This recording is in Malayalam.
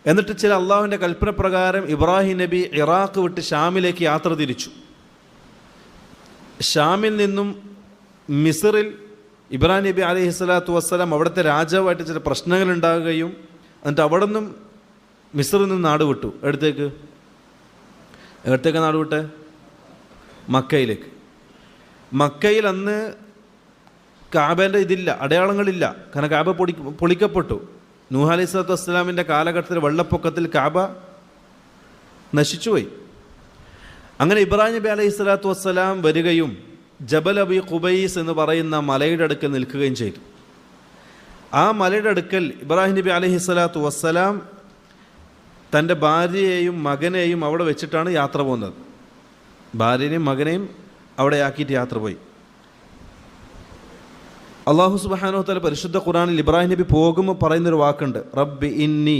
എന്നിട്ട് ചില അള്ളാഹുവിൻ്റെ കൽപ്പന പ്രകാരം ഇബ്രാഹിം നബി ഇറാഖ് വിട്ട് ഷാമിലേക്ക് യാത്ര തിരിച്ചു. ഷാമിൽ നിന്നും മിസ്റിൽ ഇബ്രാഹിം നബി അലൈഹി സ്വലാത്തു വസ്സലാം അവിടുത്തെ രാജാവായിട്ട് ചില പ്രശ്നങ്ങൾ ഉണ്ടാകുകയും എന്നിട്ട് അവിടെ നിന്നും മിസ്റിൽ നിന്ന് നാട് വിട്ടു. എവിടത്തേക്ക് നാട് വിട്ടെ? മക്കയിലേക്ക്. മക്കയിൽ അന്ന് കാബേൻ്റെ ഇതില്ല, അടയാളങ്ങളില്ല. കാരണം കാബ പൊളിക്കപ്പെട്ടു. നൂഹ് അലൈഹി സ്വലാത്തു വസ്സലാമിൻ്റെ കാലഘട്ടത്തിൽ വെള്ളപ്പൊക്കത്തിൽ കാബ നശിച്ചുപോയി. അങ്ങനെ ഇബ്രാഹിം നബി അലൈഹി സ്വലാത്തു വസ്സലാം വരികയും ജബൽ അബി ഖുബൈസ് എന്ന് പറയുന്ന മലയുടെ അടുക്കൽ നിൽക്കുകയും ചെയ്തു. ആ മലയുടെ അടുക്കൽ ഇബ്രാഹിം നബി അലൈഹി സ്വലാത്തു വസ്സലാം തൻ്റെ ഭാര്യയെയും മകനെയും അവിടെ വെച്ചിട്ടാണ് യാത്ര പോകുന്നത്. ഭാര്യനെയും മകനെയും അവിടെ ആക്കിയിട്ട് യാത്ര പോയി. അള്ളാഹു സുബ്ഹാനഹു വ തആല പരിശുദ്ധ ഖുർആനിൽ ഇബ്രാഹിം നബി പോകുമ്പോൾ പറയുന്നൊരു വാക്കുണ്ട്, റബ്ബി ഇന്നി